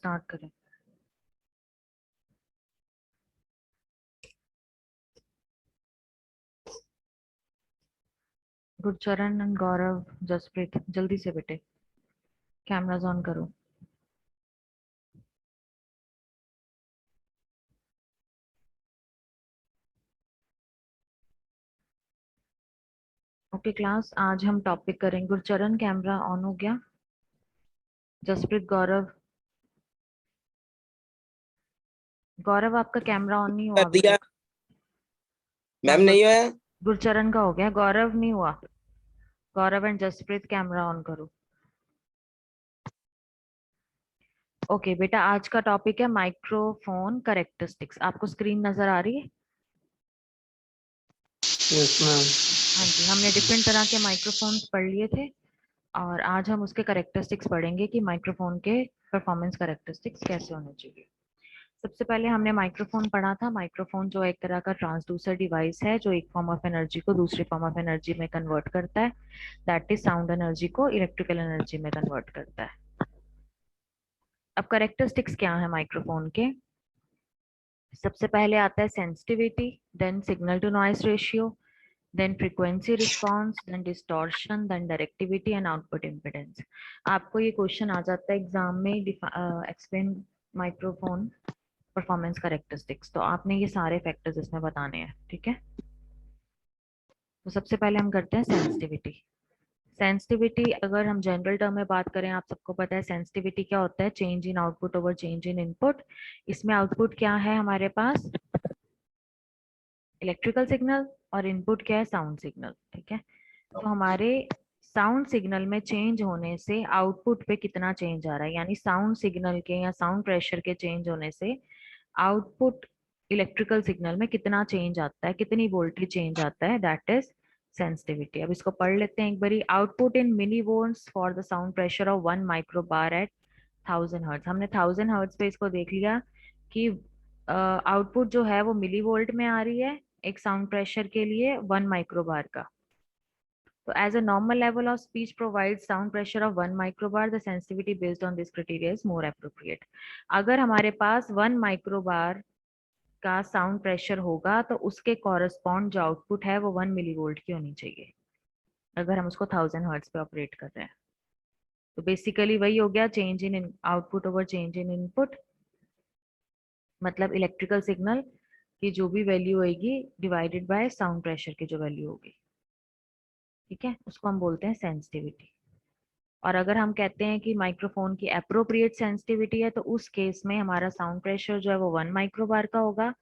Start करें। Gurcharan and गौरव, जसप्रीत, जल्दी से बेटे कैमराज ऑन करो। ओके क्लास, आज हम टॉपिक करेंगे। गुरचरण कैमरा ऑन हो गया? जसप्रीत, गौरव, गौरव आपका कैमरा ऑन नहीं कर हुआ अभी दिया तक। हाँ मैम, नहीं हुआ। गुरचरण का हो गया, गौरव नहीं हुआ। गौरव एंड जसप्रीत कैमरा ऑन करो। ओके बेटा, आज का टॉपिक है माइक्रोफोन कैरेक्टरिस्टिक्स। आपको स्क्रीन नजर आ रही है? Yes ma'am. हाँ जी, हमने डिफरेंट तरह के माइक्रोफोन्स पढ़ लिए थे और आज हम उसके कैरेक्टरिस्टिक्स पढ़ेंगे कि माइक्रोफोन के परफॉर्मेंस कैरेक्टरिस्टिक्स कैसे होने चाहिए। सबसे पहले हमने माइक्रोफोन पढ़ा था। माइक्रोफोन जो एक तरह का ट्रांसड्यूसर डिवाइस है जो एक फॉर्म ऑफ एनर्जी को दूसरी फॉर्म ऑफ एनर्जी में कन्वर्ट करता है। दैट इज साउंड एनर्जी को इलेक्ट्रिकल एनर्जी में कन्वर्ट करता है। अब कैरेक्टरिस्टिक्स क्या है माइक्रोफोन के? सबसे पहले आता है sensitivity, then signal to noise ratio, then frequency response, then distortion, then directivity and output impedance. आपको ये क्वेश्चन आ जाता है एग्जाम में, एक्सप्लेन माइक्रोफोन परफॉर्मेंस कैरेक्टरिस्टिक्स। तो आपने ये सारे फैक्टर्स इसमें बताने हैं, ठीक है? तो सबसे पहले हम करते हैं सेंसिटिविटी। सेंसिटिविटी अगर हम जनरल टर्म में बात करें, आप सबको पता है सेंसिटिविटी क्या होता है? Change in output over change in input. इसमें आउटपुट क्या है हमारे पास? इलेक्ट्रिकल सिग्नल, और इनपुट क्या है? साउंड सिग्नल, ठीक है? तो हमारे साउंड सिग्नल में चेंज होने से आउटपुट पे कितना चेंज आ रहा है, यानी साउंड सिग्नल के या साउंड प्रेशर के चेंज होने से आउटपुट इलेक्ट्रिकल सिग्नल में कितना चेंज आता है, कितनी वोल्टेज चेंज आता है, दैट इज सेंसिटिविटी। अब इसको पढ़ लेते हैं एक बारी। Output in millivolts for the sound pressure of 1 microbar at 1000 hertz. हमने 1000 हर्ट्ज पे इसको देख लिया कि आउटपुट जो है वो मिली वोल्ट में आ रही है एक साउंड प्रेशर के लिए 1 माइक्रोबार का। So as a normal level of speech provides sound pressure of 1 microbar, the sensitivity based on this criteria is more appropriate. अगर हमारे पास 1 माइक्रोबार का साउंड प्रेशर होगा तो उसके कॉरस्पॉन्ड जो आउटपुट है वो 1 मिलीवोल्ट की होनी चाहिए, अगर हम उसको 1000 हर्ट्ज पे ऑपरेट कर रहे हैं। तो बेसिकली वही हो गया, change in output over change in input, मतलब इलेक्ट्रिकल सिग्नल की जो भी वैल्यू होगी डिवाइडेड बाय साउंड प्रेशर की जो वैल्यू होगी, ठीक है? उसको हम बोलते हैं सेंसिटिविटी। और अगर हम कहते हैं कि माइक्रोफोन की अप्रोप्रिएट सेंसिटिविटी है तो उस केस में हमारा साउंड प्रेशर जो है वो 1 माइक्रोबार का होगा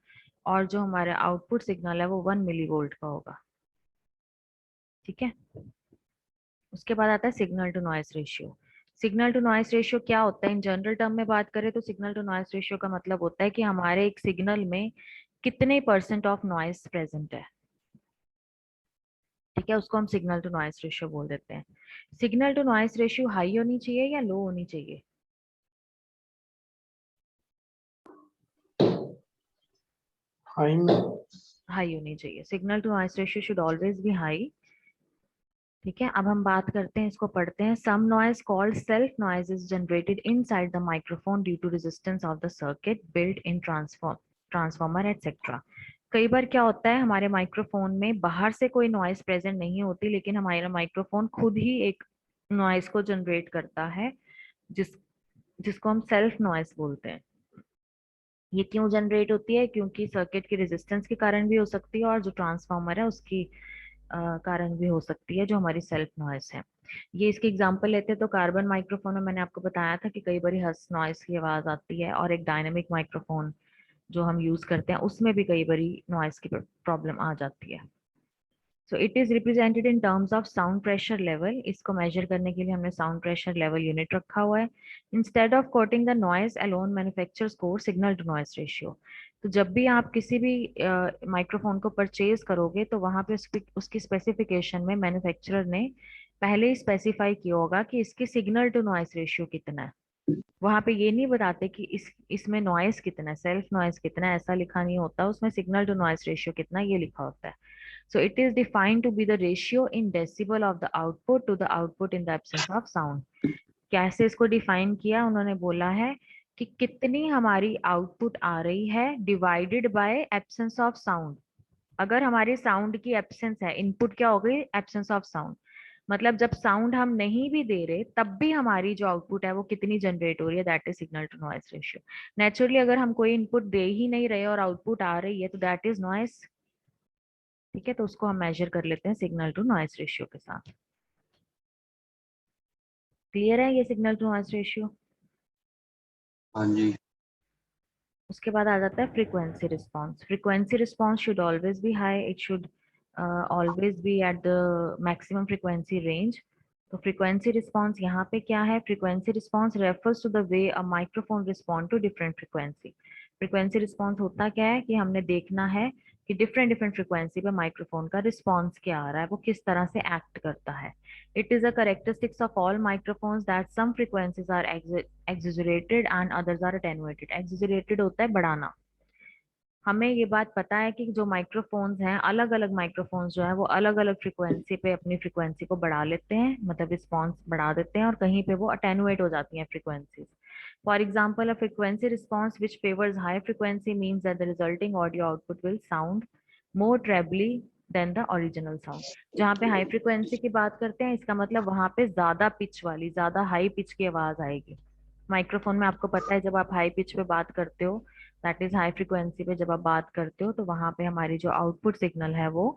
और जो हमारा आउटपुट सिग्नल है वो 1 मिलीवोल्ट का होगा, ठीक है? उसके बाद आता है signal to noise ratio. Signal to noise ratio क्या होता है? इन जनरल टर्म में बात करें तो सिग्नल टू नॉइस रेशियो का मतलब होता है कि हमारे एक सिग्नल में कितने परसेंट ऑफ नॉइस प्रेजेंट है, ठीक है? उसको हम सिग्नल टू नॉइस रेशियो बोल देते हैं। Signal to noise ratio high होनी चाहिए या लो होनी चाहिए? हाई में। हाई होनी चाहिए। Signal to noise ratio should always be high, ठीक है? अब हम बात करते हैं, इसको पढ़ते हैं। Some noise called self noise is generated inside the microphone due to resistance of the circuit built in transformer etcetera. कई बार क्या होता है, हमारे माइक्रोफोन में बाहर से कोई नॉइज प्रेजेंट नहीं होती लेकिन हमारा माइक्रोफोन खुद ही एक नॉइज को जनरेट करता है, जिस जिसको हम सेल्फ नॉइज बोलते हैं। ये क्यों जनरेट होती है? क्योंकि सर्किट की रेजिस्टेंस के कारण भी हो सकती है और जो ट्रांसफार्मर है उसकी कारण भी हो सकती है, जो हमारी सेल्फ नॉइस है। ये इसके एग्जांपल लेते हैं तो कार्बन माइक्रोफोन में मैंने आपको बताया था कि कई बार हंस नॉइस की आवाज आती है, और एक डायनेमिक माइक्रोफोन जो हम यूज करते हैं उसमें भी कई बार नॉइस की प्रॉब्लम आ जाती है। So it is represented in terms of sound pressure level. इसको मेजर करने के लिए हमने साउंड प्रेशर लेवल यूनिट रखा हुआ है। Instead of quoting the noise alone, manufacturer score signal to noise ratio. तो जब भी आप किसी भी माइक्रोफोन को परचेज करोगे तो वहां पे उसकी स्पेसिफिकेशन में मैन्युफैक्चरर ने पहले ही स्पेसिफाई किया होगा कि इसकी सिग्नल टू नॉइस रेशियो कितना है। वहां पे ये नहीं बताते कि इसमें नॉइस कितना है, सेल्फ नॉइस कितना है, ऐसा लिखा नहीं होता उसमें। सिग्नल टू नॉइस रेशियो कितना ये लिखा होता है। So it is defined to be the ratio in decibel of the output to the output in the absence of sound. कैसे इसको डिफाइन किया? उन्होंने बोला है कि कितनी हमारी आउटपुट आ रही है divided by absence of sound. अगर हमारी साउंड की एब्सेंस है, इनपुट क्या हो गई, एब्सेंस ऑफ साउंड, मतलब जब साउंड हम नहीं भी दे रहे तब भी हमारी जो आउटपुट है वो कितनी जनरेट हो रही है, that is signal to noise ratio. Naturally अगर हम कोई इनपुट दे ही नहीं रहे और आउटपुट आ रही है तो दैट इज नॉइस। ठीक है, तो उसको हम मेजर कर लेते हैं सिग्नल टू नॉइस रेशियो के साथ। क्लियर है ये सिग्नल टू नॉइस रेशियो? हाँ जी। उसके बाद आ जाता है frequency response. Frequency response should always be high, it should always be at the maximum frequency range. तो फ्रीक्वेंसी रिस्पॉन्स यहाँ पे क्या है, frequency response refers to the way a microphone respond to different frequency. Frequency response होता क्या है कि हमने देखना है कि डिफरेंट डिफरेंट फ्रीक्वेंसी पे माइक्रोफोन का रिस्पॉन्स क्या आ रहा है, वो किस तरह से एक्ट करता है। It is a characteristics of all microphones that some frequencies are exaggerated and others are attenuated. Exaggerated होता है बढ़ाना। हमें ये बात पता है कि जो माइक्रोफोन्स हैं, अलग अलग माइक्रोफोन्स जो है वो अलग अलग फ्रीक्वेंसी पे अपनी फ्रीक्वेंसी को बढ़ा लेते हैं, मतलब रिस्पॉन्स बढ़ा देते हैं, और कहीं पे वो अटेनुएट हो जाती हैं frequencies. For example, a frequency response which favours high frequency means that the resulting audio output will sound more trebly than the original sound. जहाँ पे हाई फ्रीक्वेंसी की बात करते हैं, इसका मतलब वहां पे ज्यादा पिच वाली, ज्यादा हाई पिच की आवाज आएगी। माइक्रोफोन में आपको पता है जब आप हाई पिच पे बात करते हो, दैट इज हाई फ्रिक्वेंसी पे जब आप बात करते हो, तो वहां पे हमारी जो आउटपुट सिग्नल है वो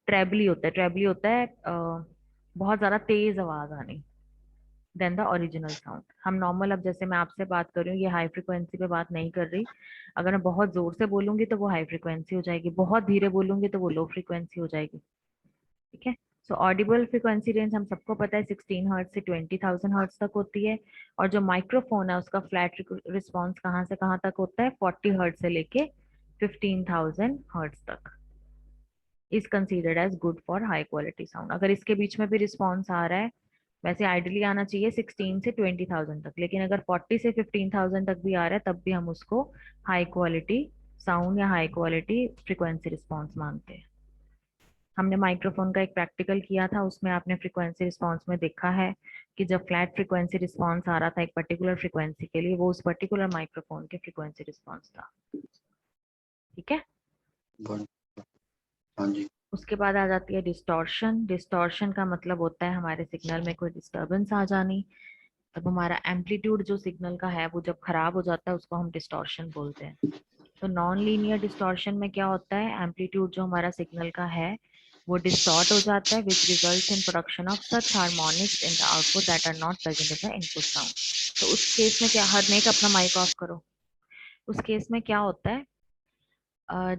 ट्रेबली होता है। ट्रेबली होता है बहुत ज्यादा तेज आवाज आनी देन द ओरिजिनल साउंड। हम नॉर्मल, अब जैसे मैं आपसे बात कर रही हूँ, ये हाई फ्रिक्वेंसी पे बात नहीं कर रही। अगर मैं बहुत जोर से बोलूंगी तो वो हाई फ्रिक्वेंसी हो जाएगी, बहुत धीरे बोलूंगी तो वो लो फ्रिक्वेंसी हो जाएगी। ठीक है, सो ऑडिबल फ्रिक्वेंसी रेंज हम सबको पता है 16 हर्ट्ज से 20,000 हर्ट्ज तक होती है। और जो माइक्रोफोन है उसका फ्लैट रिस्पॉन्स कहाँ से कहाँ तक होता है, 40 हर्ट्ज से लेके 15,000 हर्ट्ज तक is considered as good for high quality sound. अगर इसके बीच में भी रिस्पॉन्स आ रहा है, वैसे आइडियली आना चाहिए 16 से 20,000 तक, लेकिन अगर 40 से 15,000 तक भी आ रहा है तब भी हम उसको हाई क्वालिटी साउंड या हाई क्वालिटी फ्रिक्वेंसी रिस्पॉन्स मानते हैं। हमने माइक्रोफोन का एक प्रैक्टिकल किया था, उसमें आपने फ्रीक्वेंसी रिस्पांस में देखा है कि जब फ्लैट फ्रीक्वेंसी रिस्पांस आ रहा था एक पर्टिकुलर फ्रीक्वेंसी के लिए, वो उस पर्टिकुलर माइक्रोफोन के फ्रीक्वेंसी रिस्पांस था। ठीक है, हाँ जी। उसके बाद आ जाती है डिस्टॉर्शन। डिस्टॉर्शन का मतलब होता है हमारे सिग्नल में कोई डिस्टरबेंस आ जानी। तब हमारा एम्पलीट्यूड जो सिग्नल का है वो जब खराब हो जाता है उसको हम डिस्टॉर्शन बोलते हैं। तो नॉन लीनियर डिस्टॉर्शन में क्या होता है, एम्पलीट्यूड जो हमारा सिग्नल का है वो डिस्टॉर्ट हो जाता है, which results in production of such harmonics in the output that are not present in the input sound. तो उस केस में क्या, हर नेक अपना माइक ऑफ करो। उस केस में क्या होता है,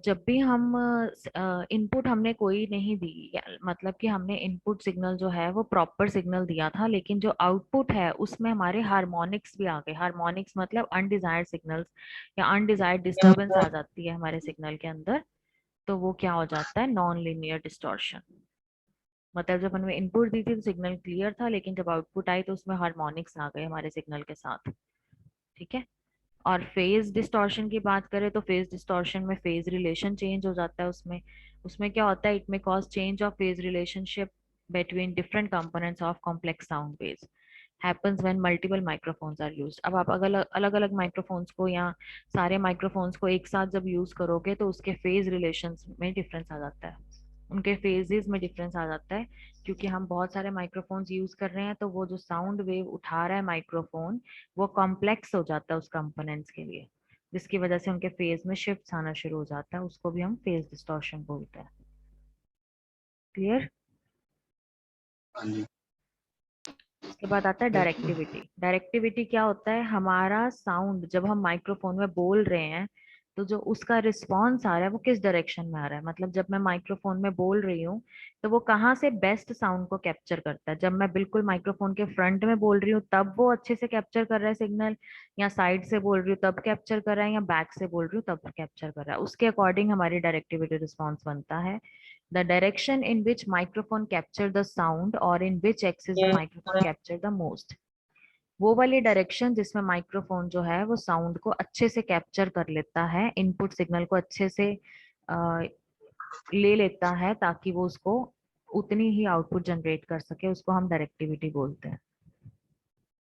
जब भी हम इनपुट हमने कोई नहीं दी, मतलब कि हमने इनपुट सिग्नल जो है वो प्रॉपर सिग्नल दिया था, लेकिन जो आउटपुट है उसमें हमारे हार्मोनिक्स भी आ गए। हार्मोनिक्स मतलब अनडिजायर्ड सिग्नल्स या अनडिजायर्ड डिस्टरबेंस आ जाती है हमारे सिग्नल के अंदर, तो वो क्या हो जाता है, नॉन लीनियर डिस्टॉर्शन। मतलब जब हमने इनपुट दी थी तो सिग्नल क्लियर था, लेकिन जब आउटपुट आई तो उसमें हार्मोनिक्स आ गए हमारे सिग्नल के साथ। ठीक है, और फेज डिस्टॉर्शन की बात करें तो फेज डिस्टॉर्शन में फेज रिलेशन चेंज हो जाता है। उसमें उसमें क्या होता है, इट में cause change of phase relationship between different components of complex sound waves happens when multiple microphones are used। अब आप अलग अलग माइक्रोफोन्स को या सारे माइक्रोफोन्स को एक साथ जब यूज करोगे तो उसके फेज रिलेशंस में डिफरेंस आ जाता है, उनके फेजेस में डिफरेंस आ जाता है। क्योंकि हम बहुत सारे माइक्रोफोन्स यूज कर रहे हैं तो वो जो साउंड वेव उठा रहा है माइक्रोफोन वो कॉम्प्लेक्स हो जाता है उस कंपोनेंट्स के लिए, जिसकी वजह से उनके फेज में शिफ्ट आना शुरू हो जाता है, उसको भी हम फेज डिस्टॉर्शन बोलते हैं। क्लियर? हाँ जी। उसके बाद आता है डायरेक्टिविटी। डायरेक्टिविटी क्या होता है, हमारा साउंड जब हम माइक्रोफोन में बोल रहे हैं तो जो उसका रिस्पॉन्स आ रहा है वो किस डायरेक्शन में आ रहा है। मतलब जब मैं माइक्रोफोन में बोल रही हूँ तो वो कहाँ से बेस्ट साउंड को कैप्चर करता है। जब मैं बिल्कुल माइक्रोफोन के फ्रंट में बोल रही हूँ तब वो अच्छे से कैप्चर कर रहा है सिग्नल, या साइड से बोल रही हूँ तब कैप्चर कर रहा है, या बैक से बोल रही हूँ तब कैप्चर कर रहा है, उसके अकॉर्डिंग हमारी डायरेक्टिविटी रिस्पॉन्स बनता है। The direction in which microphone capture the sound or in which axis the microphone capture the most। वो वाली डायरेक्शन जिसमें माइक्रोफोन जो है वो साउंड को अच्छे से कैप्चर कर लेता है, इनपुट सिग्नल को अच्छे से ले लेता है ताकि वो उसको उतनी ही आउटपुट जनरेट कर सके, उसको हम डायरेक्टिविटी बोलते हैं।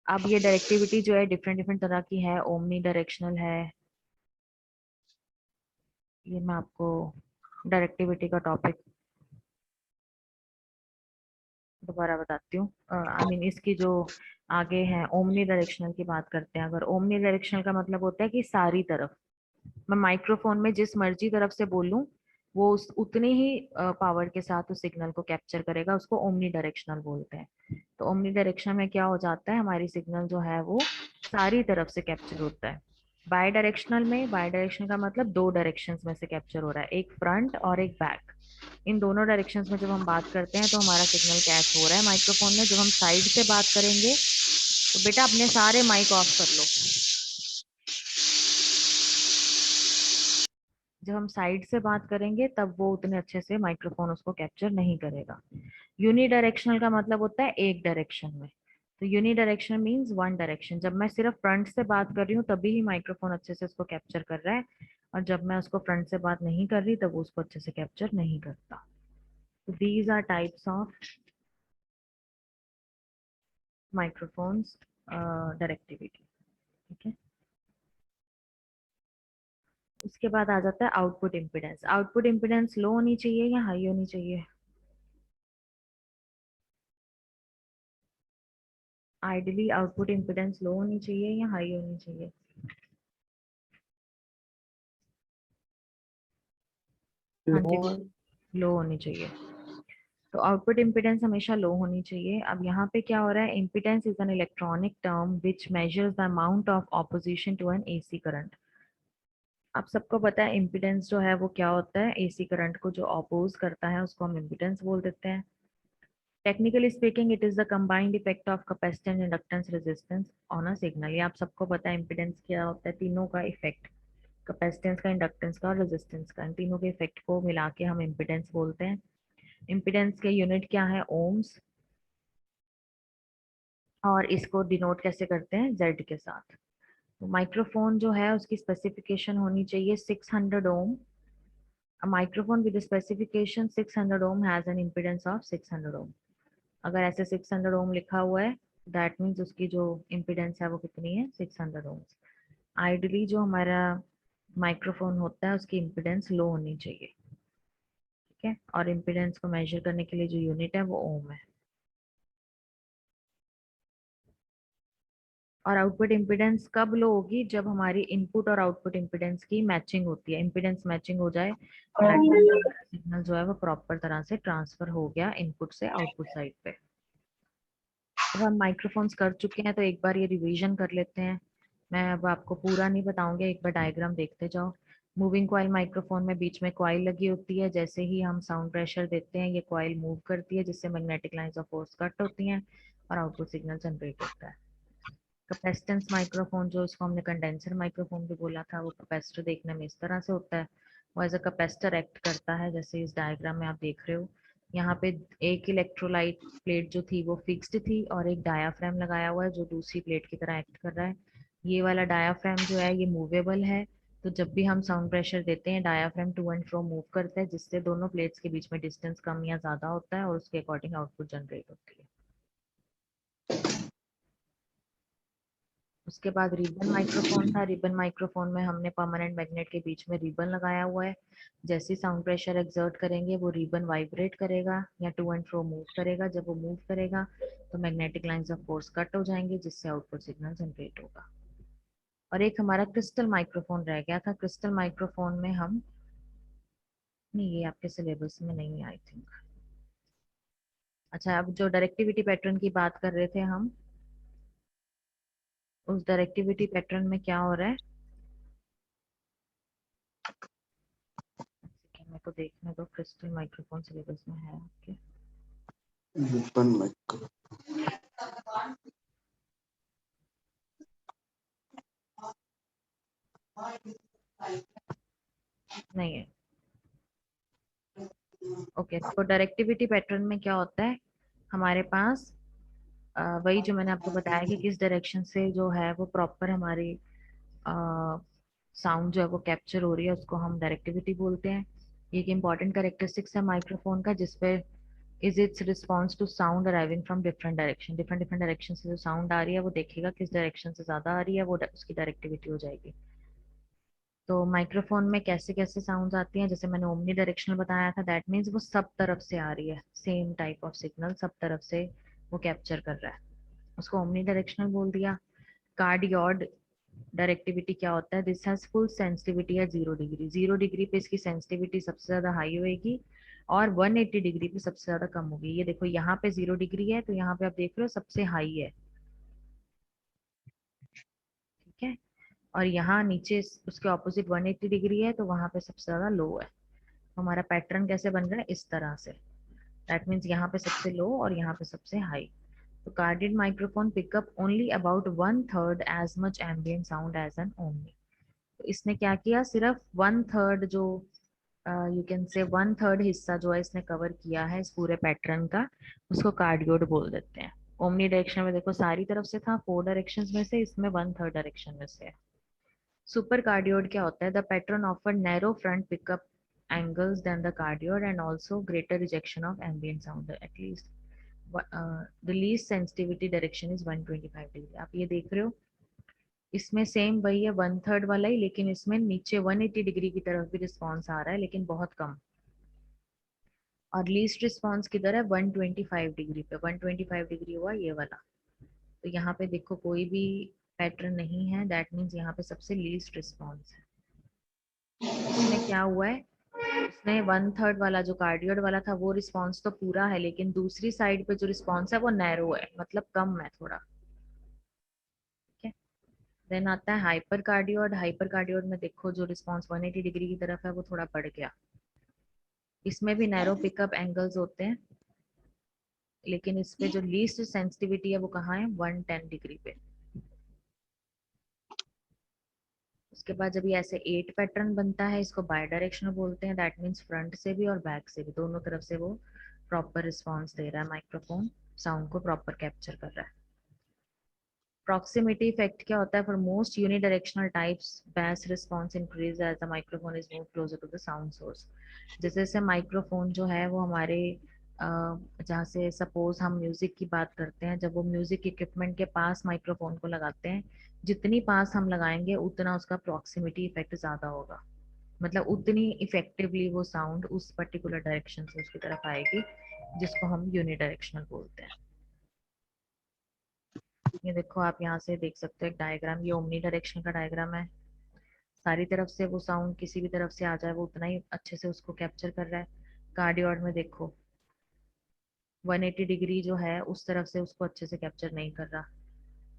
अब ये डायरेक्टिविटी जो है डिफरेंट डिफरेंट तरह की है, ओमनी डायरेक्शनल है। ये मैं आपको डायरेक्टिविटी का टॉपिक दोबारा बताती हूँ। आई मीन इसकी जो आगे है ओमनी डायरेक्शनल की बात करते हैं। अगर ओमनी डायरेक्शनल का मतलब होता है कि सारी तरफ, मैं माइक्रोफोन में जिस मर्जी तरफ से बोलूं वो उस उतनी ही पावर के साथ उस सिग्नल को कैप्चर करेगा, उसको ओमनी डायरेक्शनल बोलते हैं। तो ओमनी डायरेक्शनल में क्या हो जाता है, हमारी सिग्नल जो है वो सारी तरफ से कैप्चर होता है। बाय डायरेक्शनल में, बाय डायरेक्शनल का मतलब दो डायरेक्शंस में से कैप्चर हो रहा है, एक फ्रंट और एक बैक। इन दोनों डायरेक्शंस में जब हम बात करते हैं तो हमारा सिग्नल कैच हो रहा है माइक्रोफोन में। जब हम साइड से बात करेंगे तो बेटा अपने सारे माइक ऑफ कर लो। जब हम साइड से बात करेंगे तब वो उतने अच्छे से माइक्रोफोन उसको कैप्चर नहीं करेगा। यूनी डायरेक्शनल का मतलब होता है एक डायरेक्शन में। तो uni direction means one direction. जब मैं सिर्फ फ्रंट से बात कर रही हूँ तभी ही माइक्रोफोन अच्छे से उसको कैप्चर कर रहा है, और जब मैं उसको फ्रंट से बात नहीं कर रही तब वो उसको अच्छे से कैप्चर नहीं करता। तो these are types of microphones directivity. ठीक है, उसके बाद आ जाता है output impedance. Output impedance low होनी चाहिए या हाई होनी चाहिए? आइडियली आउटपुट इम्पिडेंस लो होनी चाहिए या हाई होनी चाहिए? हाँ जी, लो। लो होनी चाहिए। तो आउटपुट इम्पिडेंस हमेशा लो होनी चाहिए। अब यहाँ पे क्या हो रहा है, impedance is an electronic term which measures the amount of opposition to an AC current. आप सबको पता है इम्पिडेंस जो है वो क्या होता है, एसी करंट को जो अपोज करता है उसको हम इम्पिडेंस बोल देते हैं। Technically speaking it is the combined effect of capacitance, inductance, resistance on a signal. ये आप सबको पता है इम्पिडेंस क्या होता है, तीनों का इफेक्ट, कैपेसिटेंस का, इंडक्टेंस का और रेजिस्टेंस का, इन तीनों के इफेक्ट को मिला के हम इम्पिडेंस बोलते हैं। इम्पिडेंस के यूनिट क्या है, ओम्स, और इसको डिनोट कैसे करते हैं, जेड के साथ। तो माइक्रोफोन जो है उसकी स्पेसिफिकेशन होनी चाहिए 600 ओम। A microphone with the specification 600 ohm has an impedance of 600 ohm। अगर ऐसे 600 ओम लिखा हुआ है दैट मीन्स उसकी जो इम्पिडेंस है वो कितनी है, 600 ओम। आइडली जो हमारा माइक्रोफोन होता है उसकी इम्पिडेंस लो होनी चाहिए। ठीक है, और इम्पिडेंस को मेजर करने के लिए जो यूनिट है वो ओम है। और आउटपुट इम्पिडेंस कब लो होगी, जब हमारी इनपुट और आउटपुट इम्पिडेंस की मैचिंग होती है, इम्पिडेंस मैचिंग हो जाए, सिग्नल जो है वो प्रॉपर तरह से ट्रांसफर हो गया इनपुट से आउटपुट साइड पे। अब हम माइक्रोफोन्स कर चुके हैं तो एक बार ये रिवीजन कर लेते हैं। मैं अब आपको पूरा नहीं बताऊंगी, एक बार डायग्राम देखते जाओ। मूविंग कॉइल माइक्रोफोन में बीच में कॉइल लगी होती है, जैसे ही हम साउंड प्रेशर देते हैं ये कॉइल मूव करती है जिससे magnetic lines of force cut होती हैं और आउटपुट सिग्नल जनरेट होता है। कैपेसिटेंस माइक्रोफोन जो इसको हमने कंडेंसर माइक्रोफोन भी बोला था, वो कैपेसिटर देखने में इस तरह से होता है। वो एज अ कैपेसिटर एक्ट करता है, जैसे इस डायग्राम में आप देख रहे हो। यहाँ पे एक इलेक्ट्रोलाइट प्लेट जो थी वो फिक्स्ड थी और एक डायाफ्राम लगाया हुआ है जो दूसरी प्लेट की तरह एक्ट कर रहा है। ये वाला डायाफ्राम जो है ये मूवेबल है। तो जब भी हम साउंड प्रेशर देते हैं diaphragm to and fro move करता है, जिससे दोनों प्लेट्स के बीच में डिस्टेंस कम या ज्यादा होता है और उसके अकॉर्डिंग आउटपुट जनरेट होती है। उसके बाद रिबन माइक्रोफोन था। रिबन माइक्रोफोन में हमने परमानेंट मैग्नेट के बीच में रिबन लगाया हुआ है। जैसे साउंड प्रेशर एक्सर्ट करेंगे वो रिबन वाइब्रेट करेगा या टू एंड फ्रो मूव करेगा। जब वो मूव करेगा तो magnetic lines of force cut हो जाएंगे जिससे आउटपुट सिग्नल जनरेट होगा। और एक हमारा क्रिस्टल माइक्रोफोन रह गया था। क्रिस्टल माइक्रोफोन में हम, नहीं ये आपके सिलेबस में नहीं है आई थिंक। अच्छा, अब जो डायरेक्टिविटी पैटर्न की बात कर रहे थे हम, उस डायरेक्टिविटी पैटर्न में क्या हो रहा है, मेरे को देखने दो, क्रिस्टल माइक्रोफोन सिलेबस में है आपके? Open mic. नहीं है। ओके, तो डायरेक्टिविटी पैटर्न में क्या होता है, हमारे पास वही जो मैंने आपको बताया कि किस डायरेक्शन से जो है वो प्रॉपर हमारी साउंड जो है वो कैप्चर हो रही है, उसको हम डायरेक्टिविटी बोलते हैं। ये एक इम्पॉर्टेंट कैरेक्टरिस्टिक्स है माइक्रोफोन का, जिसपे is its response to sound arriving from different direction, different different direction से जो साउंड आ रही है वो देखेगा किस डायरेक्शन से ज्यादा आ रही है, वो उसकी डायरेक्टिविटी हो जाएगी। तो माइक्रोफोन में कैसे कैसे साउंड्स आती हैं, जैसे मैंने ओमनी डायरेक्शनल बताया था, दैट मीन्स वो सब तरफ से आ रही है, सेम टाइप ऑफ सिग्नल सब तरफ से वो कैप्चर कर रहा है, उसको ओमनी डायरेक्शनल बोल दिया। कार्डियोड डायरेक्टिविटी क्या होता है, दिस हैज फुल सेंसिटिविटी है 0 डिग्री, 0 डिग्री पे इसकी सेंसिटिविटी सबसे ज्यादा हाई होगी और 180 डिग्री पे सबसे ज्यादा कम होगी। ये देखो यहाँ पे 0 डिग्री है तो यहाँ पे आप देख रहे हो सबसे हाई है, ठीक है, और यहाँ नीचे उसके ऑपोजिट 180 डिग्री है तो वहां पे सबसे ज्यादा लो है। तो हमारा पैटर्न कैसे बन रहा है इस तरह से, दैट मीन्स यहाँ पे सबसे लो और यहाँ पे सबसे हाई। तो cardioid microphone pickup only about 1/3 as much ambient sound as an omni. तो इसने क्या किया, सिर्फ 1/3 जो यू कैन से 1/3 हिस्सा जो है इसने कवर किया है इस पूरे पैटर्न का, उसको कार्डियोड बोल देते हैं। ओमनी डायरेक्शन में देखो सारी तरफ से था, 4 डायरेक्शंस में से इसमें 1/3 डायरेक्शन में से है। सुपर कार्डियोड क्या होता है, the pattern offer narrow front pickup angles than the cardioid and also greater rejection of ambient sound, at least the least sensitivity direction is 125 degree। आप ये देख रहे हो इसमें सेम वही है 1/3 वाला ही, लेकिन इसमें नीचे 180 डिग्री की तरफ भी रिस्पॉन्स आ रहा है लेकिन बहुत कम। और लीस्ट रिस्पॉन्स किधर है, 125 डिग्री पे, 125 डिग्री हुआ ये वाला। तो यहाँ पे देखो कोई भी पैटर्न नहीं है, दैट मीन्स यहाँ पे सबसे लीस्ट रिस्पॉन्स है। इसमें क्या हुआ है, उसने 1/3 वाला जो कार्डियोड वाला था वो रिस्पॉन्स तो पूरा है, लेकिन दूसरी साइड पे जो रिस्पॉन्स है वो नैरो है, मतलब कम है थोड़ा, ठीक है। देन आता है हाइपर कार्डियोड, हाइपर कार्डियोड में देखो जो रिस्पॉन्स 180 डिग्री की तरफ है वो थोड़ा बढ़ गया। इसमें भी नैरो पिकअप एंगल्स होते हैं, लेकिन इस पे जो लीस्ट सेंसिटिविटी है वो कहाँ है, 110 डिग्री पे। उसके बाद जब ये ऐसे 8 पैटर्न बनता है इसको बाय डायरेक्शनल बोलते हैं, दैट मीन्स फ्रंट से भी और बैक से भी दोनों तरफ से वो प्रॉपर रिस्पॉन्स दे रहा है, माइक्रोफोन साउंड को प्रॉपर कैप्चर कर रहा है। प्रॉक्सिमिटी इफेक्ट क्या होता है, for most unidirectional types bass response increase as the microphone is move closer to the sound source. जैसे जैसे माइक्रोफोन जो है वो हमारे जहाँ से सपोज हम म्यूजिक की बात करते हैं, जब वो म्यूजिक इक्विपमेंट के पास माइक्रोफोन को लगाते हैं, जितनी पास हम लगाएंगे उतना उसका प्रॉक्सिमिटी इफेक्ट ज्यादा होगा, मतलब उतनी इफेक्टिवली वो साउंड उस पर्टिकुलर डायरेक्शन से उसकी तरफ आएगी, जिसको हम यूनिडायरेक्शनल बोलते हैं। ये देखो आप यहाँ से देख सकते हो एक डायग्राम, ये ओमनी डायरेक्शन का डायग्राम है, सारी तरफ से वो साउंड किसी भी तरफ से आ जाए वो उतना ही अच्छे से उसको कैप्चर कर रहा है। कार्डियोड में देखो 180 डिग्री जो है उस तरफ से उसको अच्छे से कैप्चर नहीं कर रहा,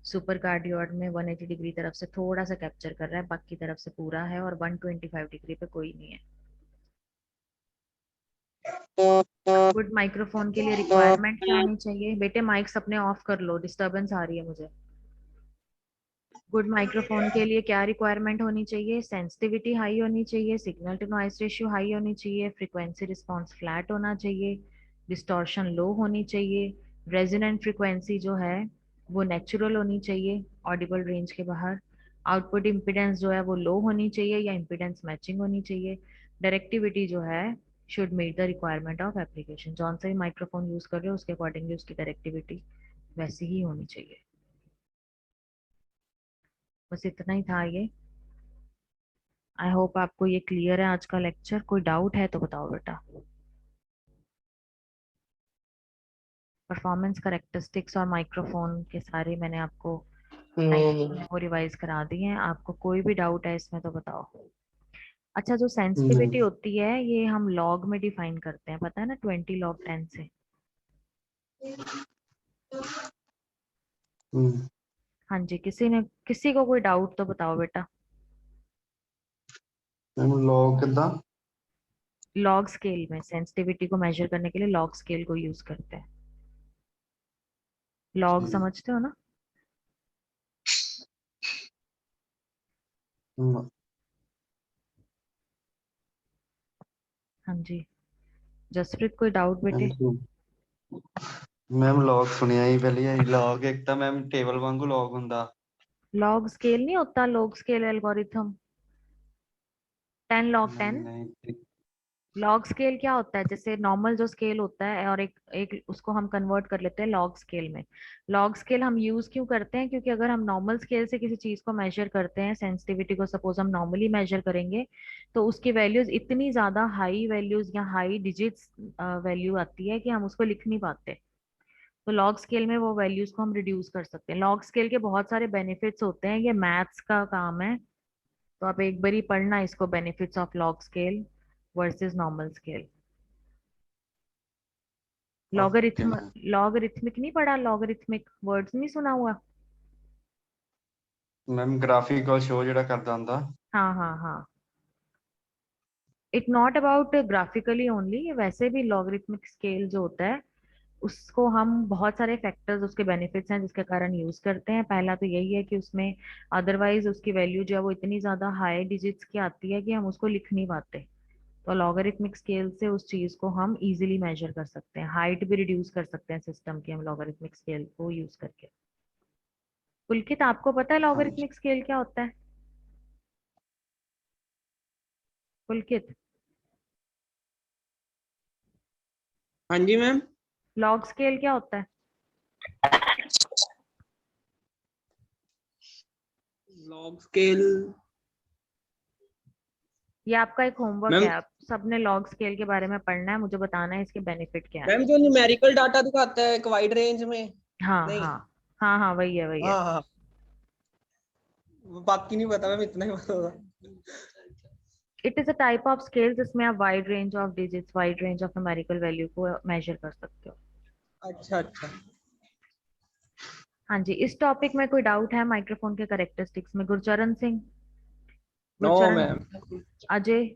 सुपर कार्डियोड में 180 डिग्री तरफ से थोड़ा सा कैप्चर कर रहा है, बाकी तरफ से पूरा है, और 125 डिग्री पे कोई नहीं है। गुड माइक्रोफोन के लिए रिक्वायरमेंट क्या होनी चाहिए, बेटे माइक्स अपने ऑफ कर लो, डिस्टरबेंस आ रही है मुझे। गुड माइक्रोफोन के लिए क्या रिक्वायरमेंट होनी चाहिए, सेंसिटिविटी हाई होनी चाहिए, signal to noise ratio high होनी चाहिए, फ्रीक्वेंसी रिस्पॉन्स फ्लैट होना चाहिए, डिस्टॉर्शन लो होनी चाहिए, रेजोनेंट फ्रीक्वेंसी जो है वो नेचुरल होनी चाहिए, ऑडिबल रेंज के बाहर, आउटपुट इम्पिडेंस जो है वो लो होनी चाहिए या इम्पिडेंस मैचिंग होनी चाहिए, डायरेक्टिविटी जो है should meet the requirement of application. जौन सा भी माइक्रोफोन यूज कर रहे हो उसके अकॉर्डिंगली उसकी डायरेक्टिविटी वैसी ही होनी चाहिए। बस इतना ही था ये। आई होप आपको ये क्लियर है आज का लेक्चर, कोई डाउट है तो बताओ बेटा। परफॉर्मेंस करेक्टरिस्टिक्स और माइक्रोफोन के सारे मैंने आपको no, वो रिवाइज करा दिए हैं, आपको कोई भी डाउट है इसमें तो बताओ। अच्छा जो सेंसिटिविटी नहीं। होती है ये हम लॉग में डिफाइन करते हैं, पता है ना, 20 log 10 से। हम्म, हाँ जी, किसी को कोई डाउट तो बताओ बेटा। मैम लॉग कितना? लॉग स्केल में सेंसिटिविटी को मेजर करने के लिए लॉग स्केल को यूज करते हैं। लॉग ठीक। समझते हो ना। हम्म, हाँ जी, जसप्रीत कोई डाउट बेटे। Thank you ma'am. लॉग सुनिया ही पहले ही, लॉग एक ਤਾਂ मैम टेबल वांगू लॉग ਹੁੰਦਾ। लॉग स्केल नहीं होता, लॉग स्केल एल्गोरिथम 10 log नहीं 10। नहीं लॉग स्केल क्या होता है? जैसे नॉर्मल जो स्केल होता है और एक एक उसको हम कन्वर्ट कर लेते हैं लॉग स्केल में। लॉग स्केल हम यूज क्यों करते हैं? क्योंकि अगर हम नॉर्मल स्केल से किसी चीज को मेजर करते हैं, सेंसिटिविटी को सपोज हम नॉर्मली मेजर करेंगे, तो उसकी वैल्यूज इतनी ज्यादा हाई वैल्यूज या हाई डिजिट्स वैल्यू आती है कि हम उसको लिख नहीं पाते। तो लॉग स्केल में वो वैल्यूज को हम रिड्यूस कर सकते हैं। लॉग स्केल के बहुत सारे बेनिफिट्स होते हैं, ये मैथ्स का काम है। तो आप एक बार ही पढ़ना इसको, benefits of log scale versus normal scale. Okay logarithm, ma'am. Logarithmic नहीं पढ़ा? लॉगरिथमिक वर्ड्स नहीं सुना हुआ? मैम ग्राफिकल शो ਜਿਹੜਾ ਕਰਦਾ ਹੁੰਦਾ। हाँ हाँ हाँ। It not about graphically only, वैसे भी लॉगरिथमिक स्केल जो होता है उसको हम बहुत सारे फैक्टर्स, उसके बेनिफिट्स हैं जिसके कारण यूज करते हैं। पहला तो यही है कि उसमें अदरवाइज उसकी वैल्यू जो है वो इतनी ज्यादा हाई डिजिट्स की आती है कि हम उसको लिख नहीं पाते। तो लॉगरिथमिक स्केल से उस चीज को हम इजीली मेजर कर सकते हैं, हाइट भी रिड्यूस कर सकते हैं सिस्टम की हम लॉगरिथमिक स्केल को यूज करके। पुलकित, आपको पता है ਹਾਂਜੀ। लॉगरिथमिक स्केल क्या होता है? पुलकित, हाँ जी मैम। लॉग स्केल क्या होता है? Log scale. ये आपका एक होमवर्क है, मैम, आप सबने लॉग स्केल के बारे में पढ़ना है, मुझे बताना है इसके बेनिफिट क्या है। मैम जो न्यूमेरिकल डाटा दिखाता है एक वाइड रेंज में। हाँ नहीं। हाँ हाँ हाँ, वही है वही है। हाँ हाँ। बाकी नहीं पता मैम, इतना ही पता होगा। It is a type of scale जिसमें आप wide range of digits, wide range of numerical value को मेजर कर सकते हो। अच्छा अच्छा। हाँ जी, इस टॉपिक में कोई डाउट है माइक्रोफोन के करेक्टरिस्टिक्स में? Gurcharan Singh, no Gurcharan, ma'am. अजय,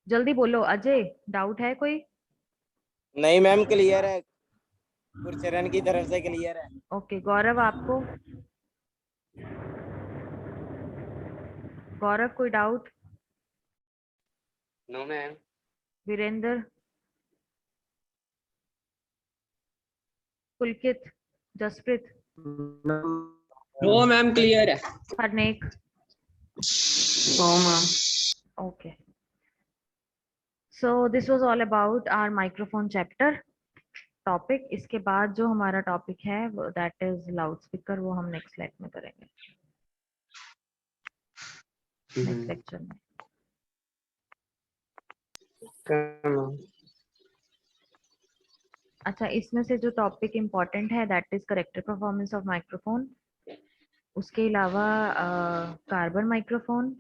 जल्दी बोलो अजय, डाउट है कोई? नहीं मैम, क्लियर है, गुरचरण की तरफ से क्लियर है। ओके, गौरव आपको? गौरव कोई doubt? No ma'am. Virender, Pulkit, Jaspreet, no ma'am, clear है। Harnek? No ma'am. Okay. So this was all about our microphone chapter topic. इसके बाद जो हमारा टॉपिक है वो that is loudspeaker, वो हम नेक्स्ट लेक्चर में करेंगे, नेक्स्ट लेक्चर में। अच्छा, इसमें से जो टॉपिक इम्पोर्टेंट है that is character performance of microphone, उसके अलावा carbon microphone,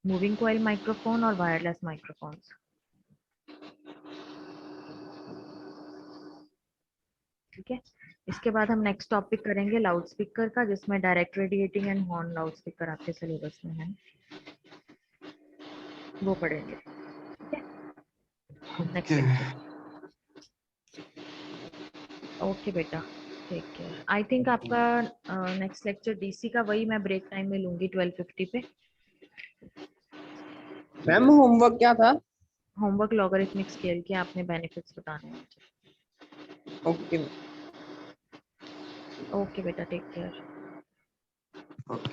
moving coil microphone और वायरलेस माइक्रोफोन्स। ठीक है, इसके बाद हम नेक्स्ट टॉपिक करेंगे लाउड स्पीकर का, जिसमें direct radiating and horn loud speaker आपके सिलेबस में है, वो पढ़ेंगे। ठीक है, नेक्स्ट लेक्चर। ओके बेटा, टेक केयर। आई थिंक आपका नेक्स्ट लेक्चर डीसी का वही मैं ब्रेक टाइम में लूंगी 12:50 पे। मैम होमवर्क क्या था? होमवर्क लॉगरिथमिक स्केल के आपने बेनिफिट्स बताने हैं मुझे। ओके। ओके बेटा, टेक केयर। ओके।